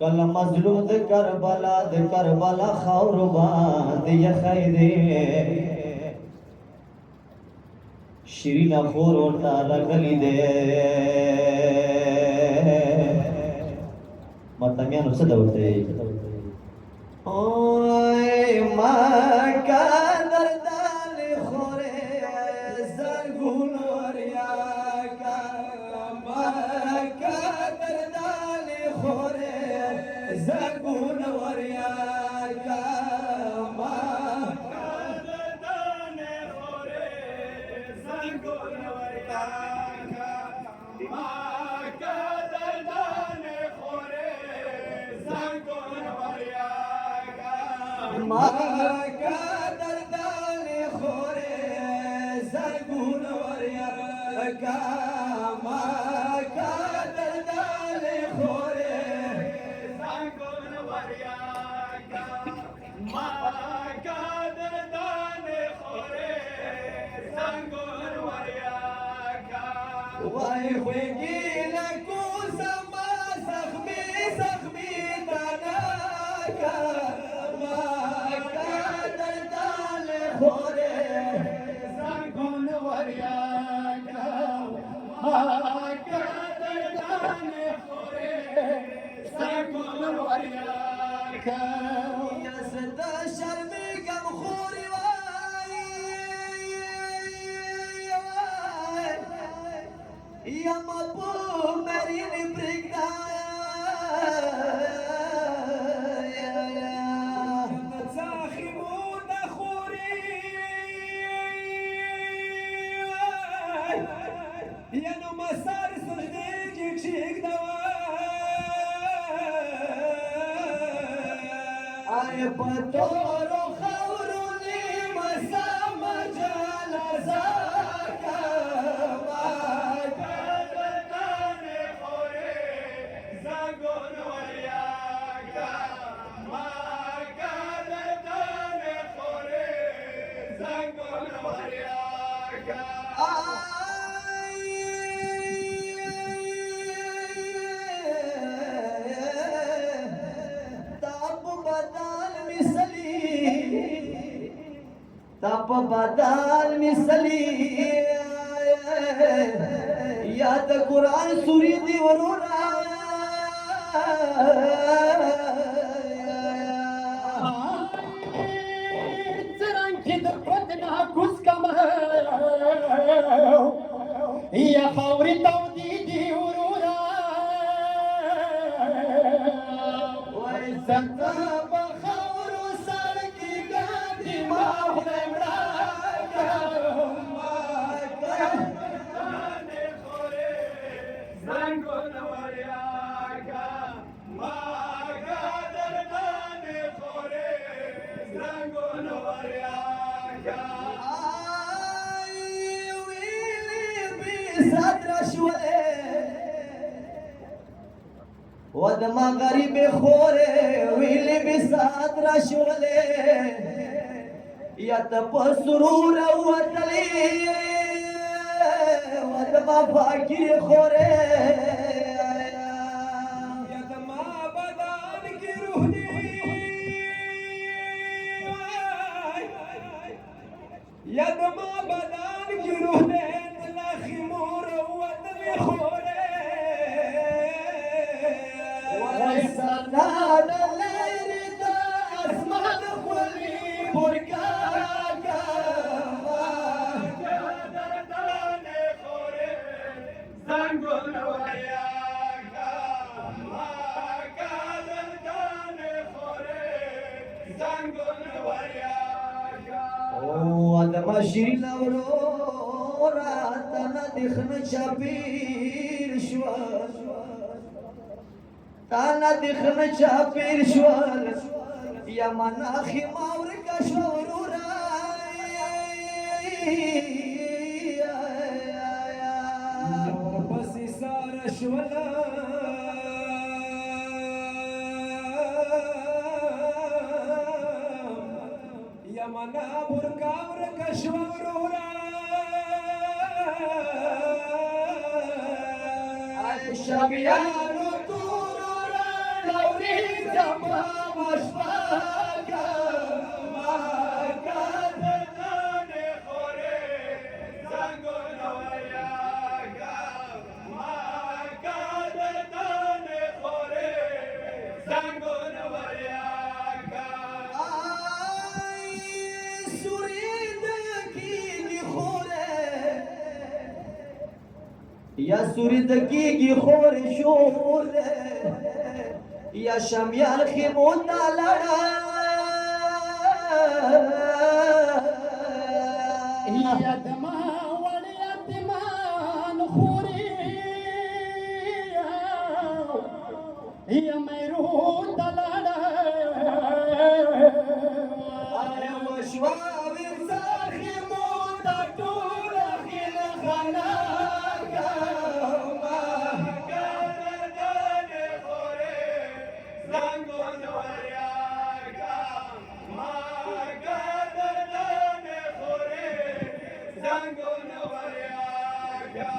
کله مظلوم د کربلا خاور باندې یخی دی شیرین خور ورته لګلی دی ماتمیانو څه ډول دی اوه ما کا دردان خوره زنګون وریا کا ما کا دردان خوره زنګون وریا کا ما کا دردان خوره زنګون وریا کا ما کا دردان خوره زنګون وریا ما کا دردان خوره زنګون وریا کا ما کا دردان خوره زنګون وریا کا ما کا دردان خوره زنګون وریا کا وای خوږی لکو زما زخمی زخمی دانا کا خوره زنګون وریا کا ما کا دردان خوره زنګون وریا کا یا زدا شرمېږم خورې وای یم په مرینې پرېږده یانو مسار سجدې کې کښېږده آی په تورو خاورو نیمه سمه جنازه کا ما کا دردانې خورې زنګون وریا کا ما کا دردانې خورې زنګون وریا کا تپ بدل مثلی یاد قرآن سوری دی ورونا زرنگی در خودنا کس کم یا خاوری تودی دی ورونا وی سکتا بخورو سرکی گادی ماهر زنګون وریا کا ما کا دردان خوره زنګون وریا کا آی ویلی بی صدر شوله ودما غریب خوره ویلی بی صدر شوله یا تپ سرور وتلی ودما فاکی خوره یدما بدن کی روح دی یدما بدن کی روح دی لخی مور وتلی خوره وسناد لیل تا اسمان خولی برکا زنګون وریا کا ما کا دردان خوره زنګون وریا کا او ادم شیرین اورورا تنه دخن چپیر شو تنه دخن چپیر شو یا مناخی ماور کا شو اورورا شولا یمنا برکاور کشورورا شبیانو تورورا لوری جما مشفاقا ما كان دانه خوره زنگون وریاگا ما كان دانه خوره زنگون وریاگا آی سورید کی خوره یا سورید کی خوره شوره یا شمیال خیمون نالڑا یدما ولیدمان خوری یا میرون دلڑا آیا وشواب انساخی مودا طول خیل خناکا ما کردن خوره زنگون وریاگا ما کردن خوره زنگون وریاگا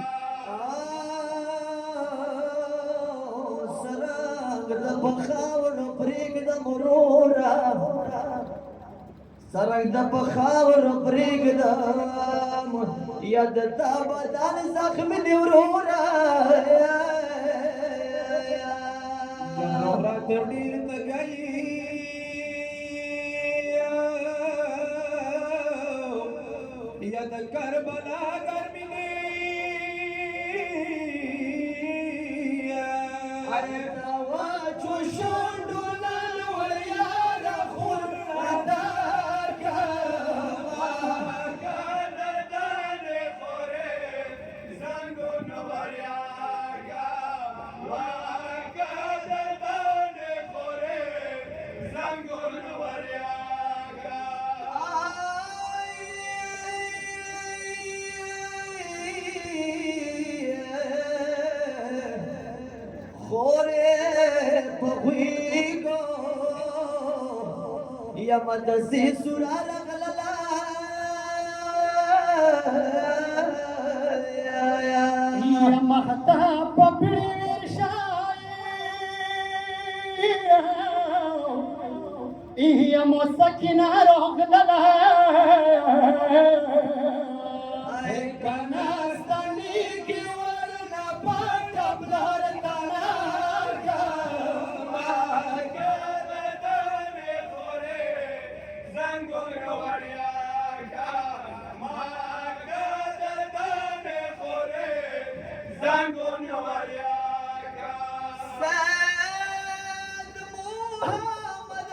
سرنگ دا بخاور پریگ دا مرورا سرنگ دا بخاور پریگ دا ید دا بدن زخم دیورورا نورا تردیر تگئی ید کربلا گرمی ارے دوا چوشون دولان وریارا خور ردار کا کردن خوره زنگون وریاگا ما کردن خوره زنگون وریاگا خوره پخویگو یا مدسی سورا لغللا یا محتاب پپڑی ورشائی یا مسکن روغ دلا کناستانی کی ورنا پاتا بلار تناکا ما کردن خوره زنگون وریاگا ما کردن خوره زنگون وریاگا سید محمد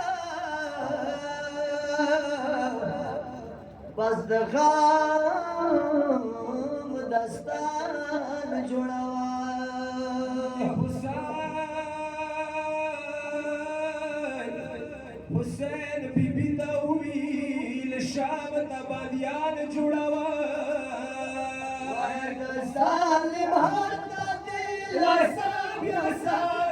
بس دغام دستان جوړوا حسین بی بی دویل شام تبادیان جوڑوا ظالم هر دل لساب یا ساب